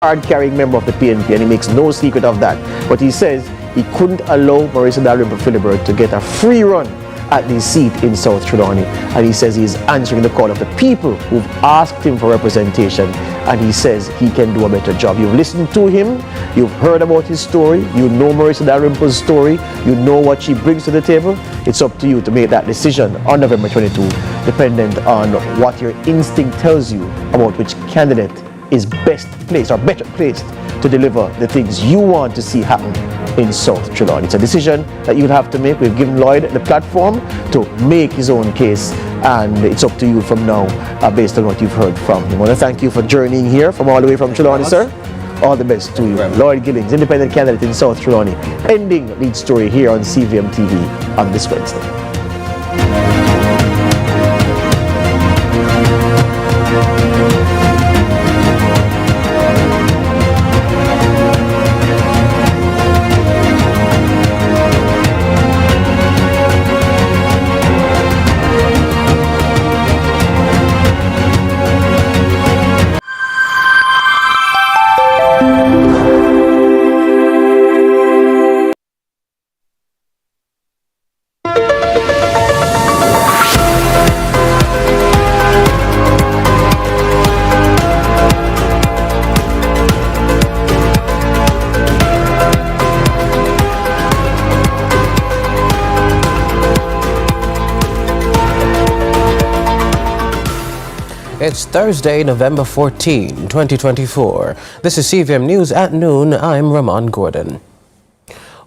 card-carrying member of the PNP, and he makes no secret of that. But he says he couldn't allow Marissa Dalrymple-Philibert to get a free run at the seat in South Trelawney, and he says he's answering the call of the people who've asked him for representation, and he says he can do a better job. You've listened to him, you've heard about his story, you know Marissa Dalrymple's story, you know what she brings to the table. It's up to you to make that decision on November 22, dependent on what your instinct tells you about which candidate is best placed or better placed to deliver the things you want to see happen in South Trelawney. It's a decision that you'll have to make. We've given Lloyd the platform to make his own case, and it's up to you from now based on what you've heard from him. I want to thank you for journeying here from all the way from Trelawney, sir. All the best to you. Lloyd Gillings, independent candidate in South Trelawney, ending lead story here on CVM TV on this Wednesday. It's Thursday, November 14, 2024. This is CVM News at noon. I'm Ramon Gordon.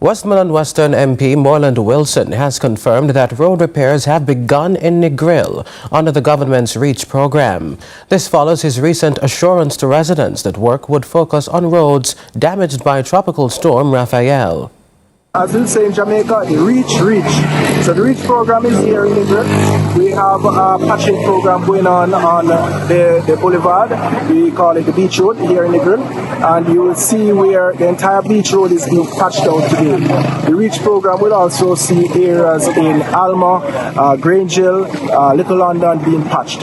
Westmoreland Western MP Morland Wilson has confirmed that road repairs have begun in Negril under the government's REACH program. This follows his recent assurance to residents that work would focus on roads damaged by Tropical Storm Rafael. As we say in Jamaica, the REACH. So the REACH program is here in Negril. We have a patching program going on the boulevard. We call it the beach road here in Negril. And you will see where the entire beach road is being patched out today. The REACH program will also see areas in Alma, Grange Hill, Little London being patched.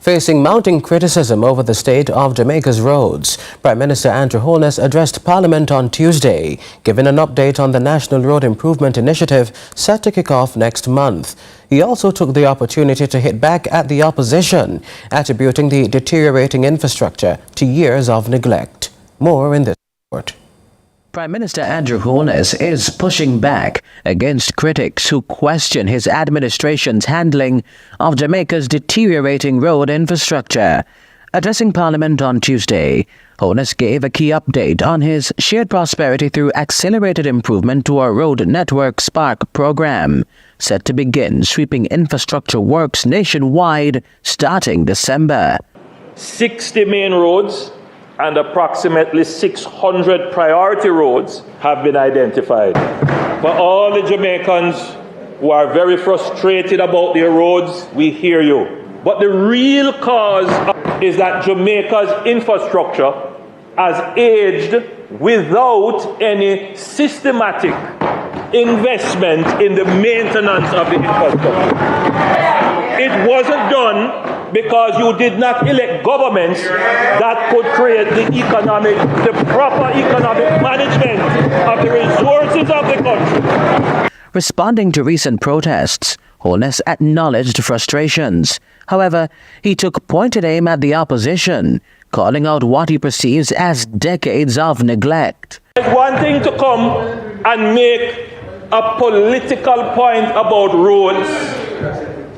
Facing mounting criticism over the state of Jamaica's roads, Prime Minister Andrew Holness addressed Parliament on Tuesday, giving an update on the National Road Improvement Initiative set to kick off next month. He also took the opportunity to hit back at the opposition, attributing the deteriorating infrastructure to years of neglect. More in this report. Prime Minister Andrew Holness is pushing back against critics who question his administration's handling of Jamaica's deteriorating road infrastructure. Addressing Parliament on Tuesday, Holness gave a key update on his Shared Prosperity Through Accelerated Improvement to Our Road Network SPARK program, set to begin sweeping infrastructure works nationwide starting December. 60 main roads and approximately 600 priority roads have been identified. For all the Jamaicans who are very frustrated about their roads, we hear you. But the real cause is that Jamaica's infrastructure has aged without any systematic investment in the maintenance of the infrastructure. It wasn't done because you did not elect governments that could create the proper economic management of the resources of the country. Responding to recent protests, Holness acknowledged frustrations. However, he took pointed aim at the opposition, calling out what he perceives as decades of neglect. It's one thing to come and make a political point about roads.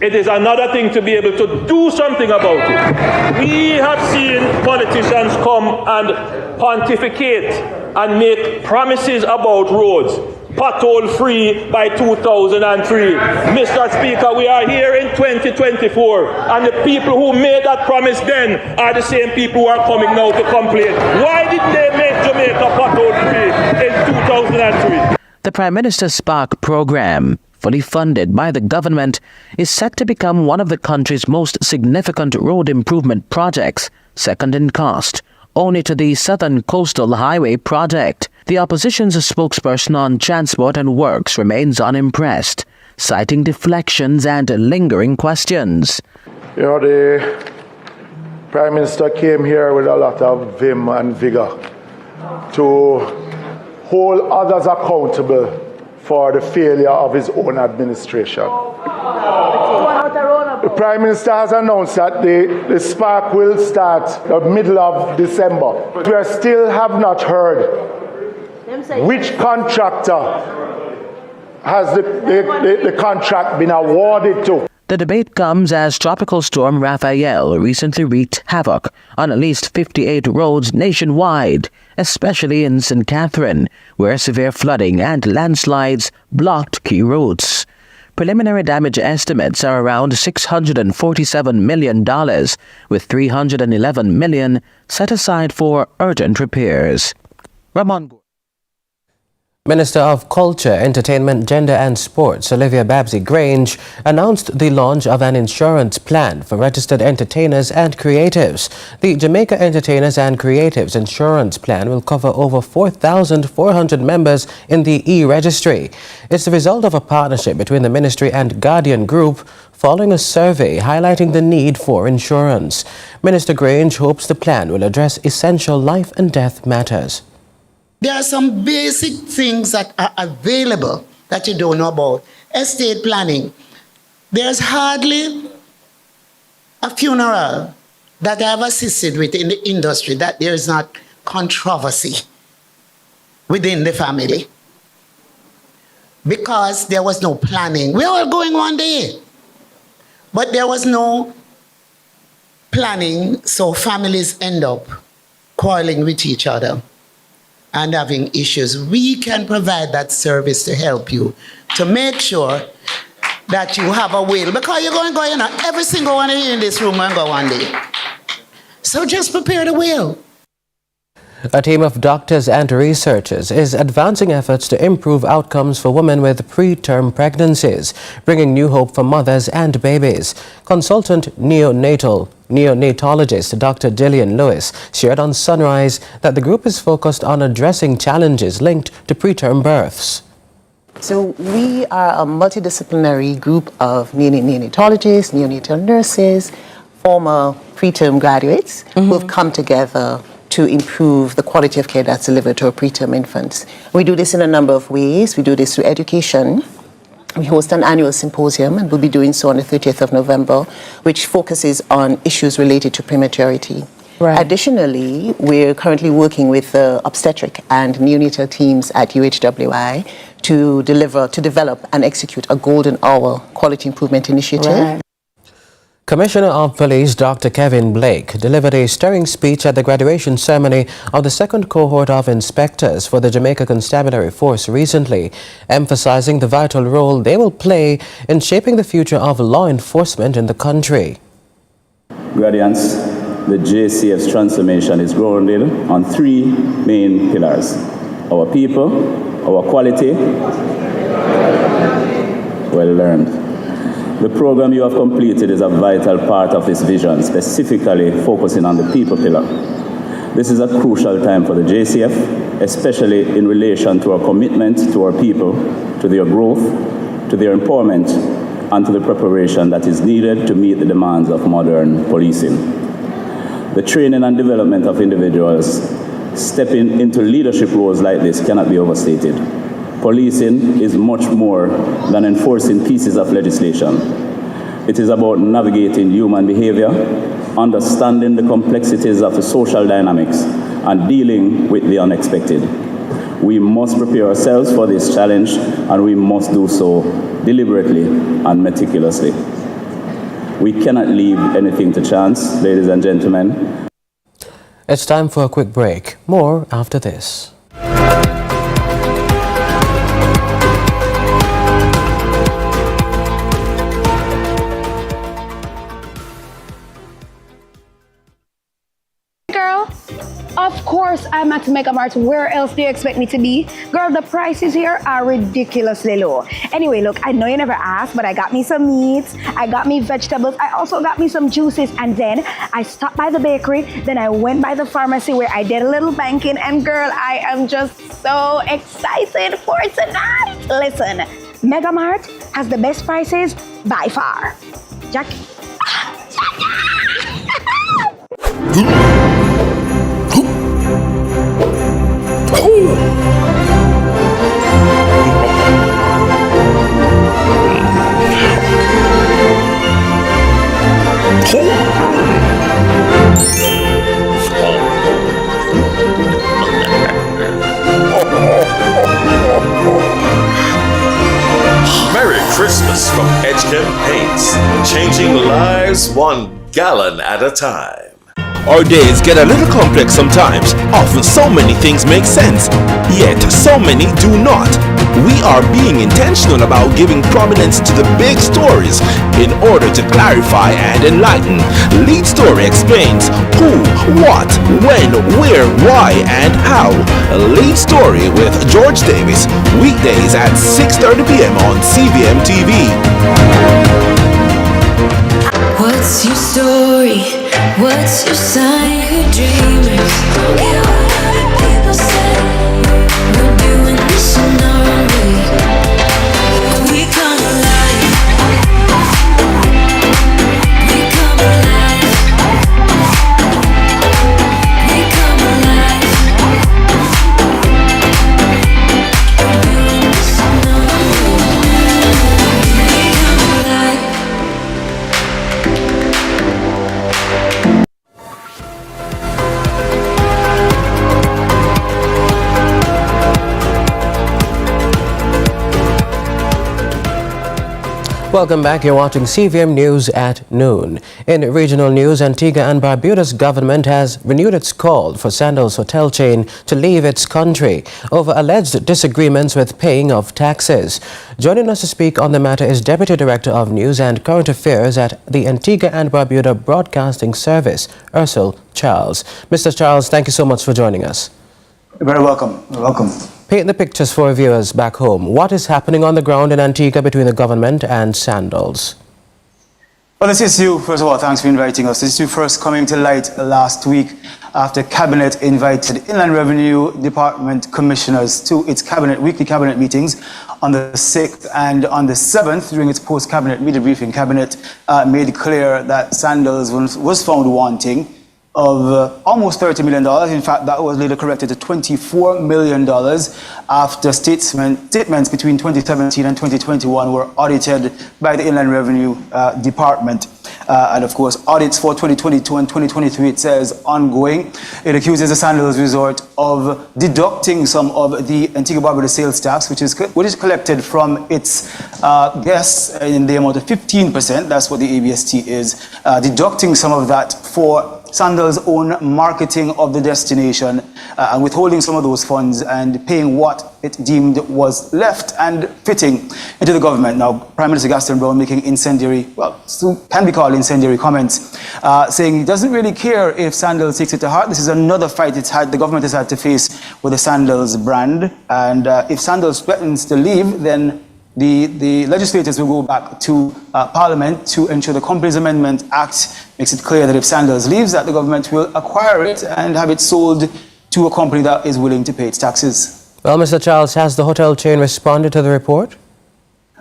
It is another thing to be able to do something about it. We have seen politicians come and pontificate and make promises about roads. Pothole-free by 2003. Mr. Speaker, we are here in 2024, and the people who made that promise then are the same people who are coming now to complain. Why did they make Jamaica pothole-free in 2003? The Prime Minister's SPARK program, fully funded by the government, is set to become one of the country's most significant road improvement projects, second in cost, only to the Southern Coastal Highway project. The opposition's spokesperson on Transport and Works remains unimpressed, citing deflections and lingering questions. The Prime Minister came here with a lot of vim and vigor to hold others accountable for the failure of his own administration. The Prime Minister has announced that the spark will start the middle of December. We still have not heard which contractor has the contract been awarded to. The debate comes as Tropical Storm Rafael recently wreaked havoc on at least 58 roads nationwide, especially in St. Catherine, where severe flooding and landslides blocked key routes. Preliminary damage estimates are around $647 million, with $311 million set aside for urgent repairs. Ramon. Minister of Culture, Entertainment, Gender and Sports, Olivia Babsy-Grange, announced the launch of an insurance plan for registered entertainers and creatives. The Jamaica Entertainers and Creatives Insurance Plan will cover over 4,400 members in the e-registry. It's the result of a partnership between the ministry and Guardian Group following a survey highlighting the need for insurance. Minister Grange hopes the plan will address essential life and death matters. There are some basic things that are available that you don't know about. Estate planning. There's hardly a funeral that I have assisted with in the industry that there is not controversy within the family. Because there was no planning. We're all going one day. But there was no planning, so families end up quarreling with each other and having issues. We can provide that service to help you, to make sure that you have a will. Because you're going to go, every single one of you in this room will go one day. So just prepare the will. A team of doctors and researchers is advancing efforts to improve outcomes for women with preterm pregnancies, bringing new hope for mothers and babies. Consultant neonatologist Dr. Gillian Lewis shared on Sunrise that the group is focused on addressing challenges linked to preterm births. So we are a multidisciplinary group of neonatologists, neonatal nurses, former preterm graduates who have come together to improve the quality of care that's delivered to our preterm infants. We do this in a number of ways. We do this through education. We host an annual symposium, and we'll be doing so on the 30th of November, which focuses on issues related to prematurity. Right. Additionally, we're currently working with the obstetric and neonatal teams at UHWI to develop and execute a golden hour quality improvement initiative. Right. Commissioner of Police Dr. Kevin Blake delivered a stirring speech at the graduation ceremony of the second cohort of inspectors for the Jamaica Constabulary Force recently, emphasizing the vital role they will play in shaping the future of law enforcement in the country. Graduates, the JCF's transformation is grounded on three main pillars: our people, our quality, well learned. The program you have completed is a vital part of this vision, specifically focusing on the people pillar. This is a crucial time for the JCF, especially in relation to our commitment to our people, to their growth, to their empowerment, and to the preparation that is needed to meet the demands of modern policing. The training and development of individuals stepping into leadership roles like this cannot be overstated. Policing is much more than enforcing pieces of legislation. It is about navigating human behavior, understanding the complexities of the social dynamics, and dealing with the unexpected. We must prepare ourselves for this challenge, and we must do so deliberately and meticulously. We cannot leave anything to chance, ladies and gentlemen. It's time for a quick break. More after this. Of course, I'm at Jamaica Mart. Where else do you expect me to be? Girl, the prices here are ridiculously low. Anyway, look, I know you never asked, but I got me some meats, I got me vegetables, I also got me some juices, and then I stopped by the bakery, then I went by the pharmacy where I did a little banking, and girl, I am just so excited for tonight. Listen, Mega Mart has the best prices by far. Jackie. Merry Christmas from Edgecombe Paints, changing lives 1 gallon at a time. Our days get a little complex sometimes. Often so many things make sense, yet so many do not. We are being intentional about giving prominence to the big stories in order to clarify and enlighten. Lead Story explains who, what, when, where, why, and how. Lead Story with George Davis, weekdays at 6:30 p.m. on CVM TV. What's your story? What's your sign? Who dreamers? Don't care what other people say. We're doing this in our own way. We come alive. We come alive. We come alive. We're doing this in our own way. We come alive. Welcome back. You're watching CVM News at noon. In regional news, Antigua and Barbuda's government has renewed its call for Sandals hotel chain to leave its country over alleged disagreements with paying of taxes. Joining us to speak on the matter is Deputy Director of News and Current Affairs at the Antigua and Barbuda Broadcasting Service, Ursel Charles. Mr. Charles, thank you so much for joining us. You're very welcome. You're welcome. Paint the pictures for our viewers back home. What is happening on the ground in Antigua between the government and Sandals? Well, this issue, first of all, thanks for inviting us. This issue first coming to light last week after Cabinet invited Inland Revenue Department commissioners to its weekly Cabinet meetings on the 6th and on the 7th. During its post-Cabinet media briefing, Cabinet made clear that Sandals was found wanting of almost $30 million. In fact, that was later corrected to $24 million after statements between 2017 and 2021 were audited by the Inland Revenue Department. And of course, audits for 2022 and 2023, it says, ongoing. It accuses the Sandals Resort of deducting some of the Antigua-Barbuda sales tax, which is collected from its guests in the amount of 15%. That's what the ABST is. Deducting some of that for Sandals' own marketing of the destination and withholding some of those funds and paying what it deemed was left and fitting into the government. Now, Prime Minister Gaston Brown making incendiary, well, can be called incendiary comments, saying he doesn't really care if Sandals takes it to heart. This is another fight the government has had to face with the Sandals brand. And if Sandals threatens to leave, then the legislators will go back to Parliament to ensure the Companies Amendment Act makes it clear that if Sandals leaves, that the government will acquire it and have it sold to a company that is willing to pay its taxes. Well, Mr. Charles, has the hotel chain responded to the report?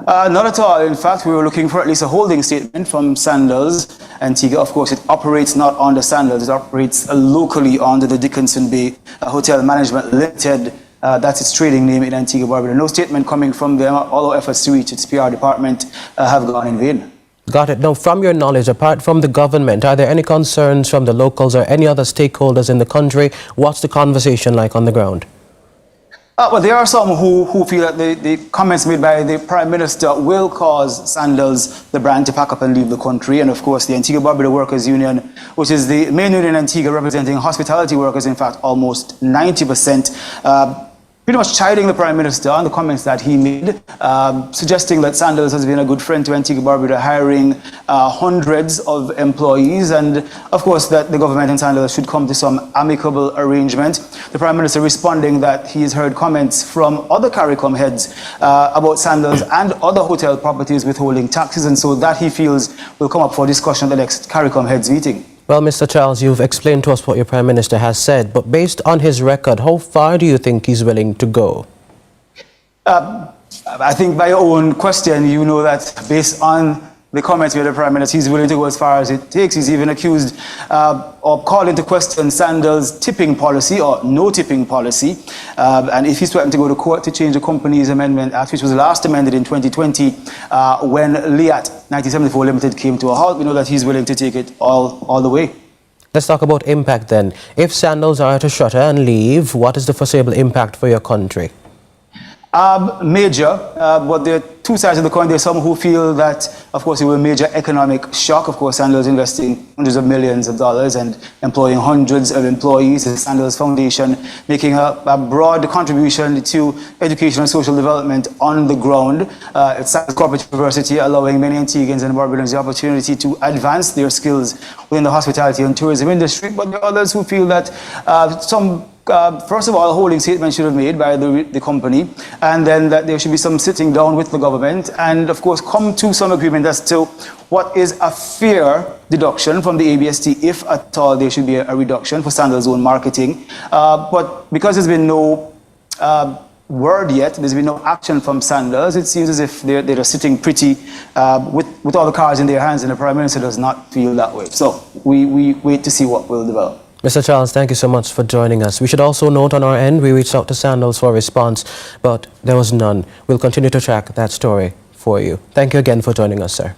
Not at all. In fact, we were looking for at least a holding statement from Sandals Antigua. Of course, it operates not under Sandals, it operates locally under the Dickinson Bay Hotel Management Limited. That's its trading name in Antigua Barbuda. No statement coming from them. All our efforts to reach its PR department have gone in vain. Got it. Now, from your knowledge, apart from the government, are there any concerns from the locals or any other stakeholders in the country? What's the conversation like on the ground? Well, there are some who feel that the comments made by the Prime Minister will cause Sandals, the brand, to pack up and leave the country. And of course, the Antigua Barbuda Workers Union, which is the main union in Antigua representing hospitality workers, in fact, almost 90%, pretty much chiding the Prime Minister on the comments that he made, suggesting that Sandals has been a good friend to Antigua Barbuda, hiring hundreds of employees, and of course that the government and Sandals should come to some amicable arrangement. The Prime Minister responding that he has heard comments from other CARICOM heads about Sandals and other hotel properties withholding taxes, and so that he feels will come up for discussion at the next CARICOM heads meeting. Well, Mr. Charles, you've explained to us what your Prime Minister has said, but based on his record, how far do you think he's willing to go? I think by your own question, you know that based on the comments where the Prime Minister, he's willing to go as far as it takes. He's even accused or called into question Sandals' tipping policy or no tipping policy. And if he's threatened to go to court to change the Companies Amendment Act, which was last amended in 2020 when LIAT 1974 Limited came to a halt, we know that he's willing to take it all the way. Let's talk about impact then. If Sandals are to shutter and leave, what is the foreseeable impact for your country? Major, but there are two sides of the coin. There are some who feel that, of course, it will be a major economic shock. Of course, Sandals investing hundreds of millions of dollars and employing hundreds of employees. The Sandals Foundation making a broad contribution to education and social development on the ground. It's a corporate university allowing many Antiguans and Barbadians the opportunity to advance their skills within the hospitality and tourism industry. But there are others who feel that first of all, a holding statement should have made by the company, and then that there should be some sitting down with the government and, of course, come to some agreement as to what is a fair deduction from the ABST, if at all there should be a reduction for Sandals' own marketing. But because there's been no word yet, there's been no action from Sandals, it seems as if they're just sitting pretty with all the cards in their hands, and the Prime Minister does not feel that way. So we wait to see what will develop. Mr. Charles, thank you so much for joining us. We should also note on our end, we reached out to Sandals for a response, but there was none. We'll continue to track that story for you. Thank you again for joining us, sir.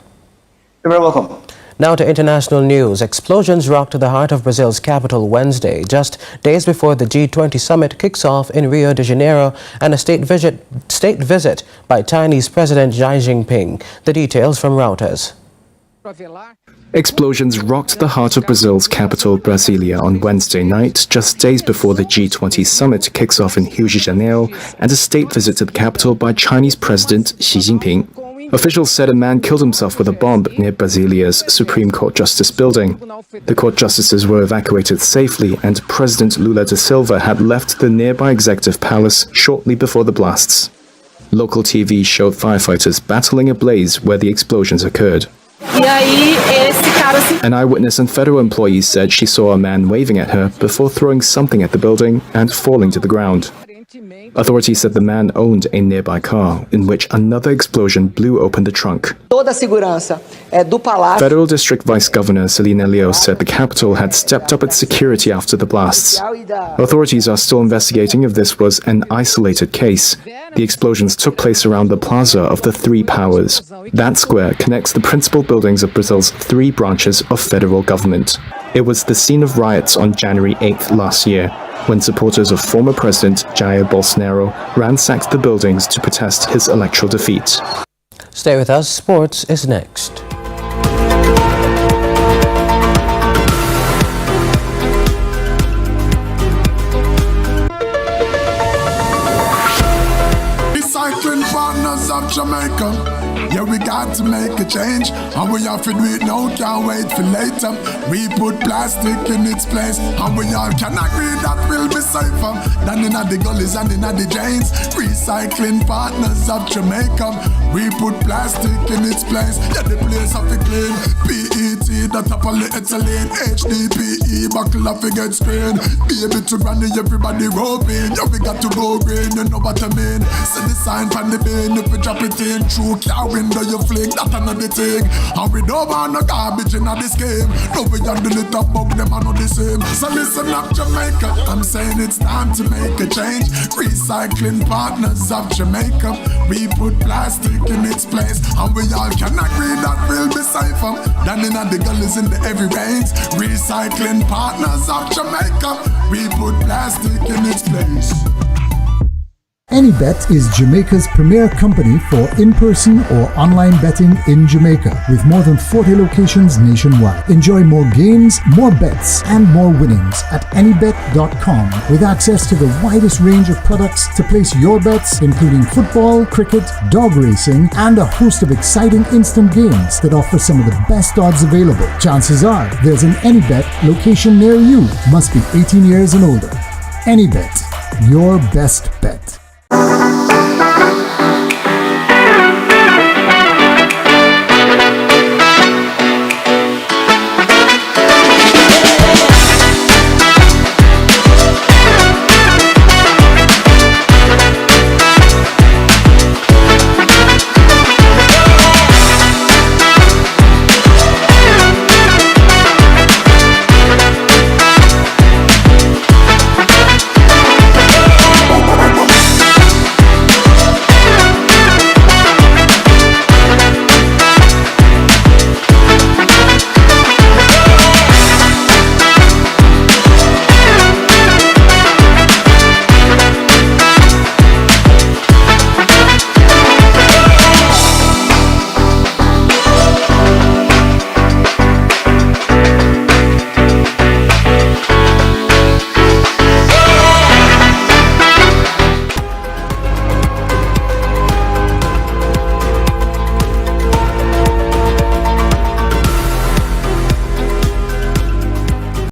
You're very welcome. Now to international news. Explosions rocked the heart of Brazil's capital Wednesday, just days before the G20 summit kicks off in Rio de Janeiro and a state visit by Chinese President Xi Jinping. The details from Reuters. Explosions rocked the heart of Brazil's capital, Brasilia, on Wednesday night, just days before the G20 summit kicks off in Rio de Janeiro, and a state visit to the capital by Chinese President Xi Jinping. Officials said a man killed himself with a bomb near Brasilia's Supreme Court Justice building. The court justices were evacuated safely, and President Lula da Silva had left the nearby executive palace shortly before the blasts. Local TV showed firefighters battling a blaze where the explosions occurred. An eyewitness and federal employees said she saw a man waving at her before throwing something at the building and falling to the ground. Authorities said the man owned a nearby car, in which another explosion blew open the trunk. Federal District Vice Governor Celina Leo said the capital had stepped up its security after the blasts. Authorities are still investigating if this was an isolated case. The explosions took place around the Plaza of the Three Powers. That square connects the principal buildings of Brazil's three branches of federal government. It was the scene of riots on January 8th last year, when supporters of former President Jair Bolsonaro ransacked the buildings to protest his electoral defeat. Stay with us. Sports is next. Recycling partners of Jamaica. Yeah, we got to make a change, and we have to do it now, can't wait for later. We put plastic in its place, and we all can agree that will be safer than in the gullies and in the drains. Recycling partners of Jamaica. We put plastic in its place, yeah, the place of it clean. PET, the top of the ethylene. HDPE, buckle up, we get screen. Baby to granny, everybody roping. Yeah, we got to go green, you know what I mean. See the sign from the bin, if we drop it in, true car window you fling, that another thing. And we don't want no garbage in this game. No, we handle it up, bug them are not the same. So listen up, Jamaica, I'm saying it's time to make a change. Recycling partners of Jamaica. We put plastic in its place, and we all can agree that will be safer than in the gullies in the heavy rains. Recycling partners of Jamaica. We put plastic in its place. AnyBet is Jamaica's premier company for in-person or online betting in Jamaica, with more than 40 locations nationwide. Enjoy more games, more bets, and more winnings at anybet.com, with access to the widest range of products to place your bets, including football, cricket, dog racing, and a host of exciting instant games that offer some of the best odds available. Chances are there's an AnyBet location near you. Must be 18 years and older. AnyBet, your best bet.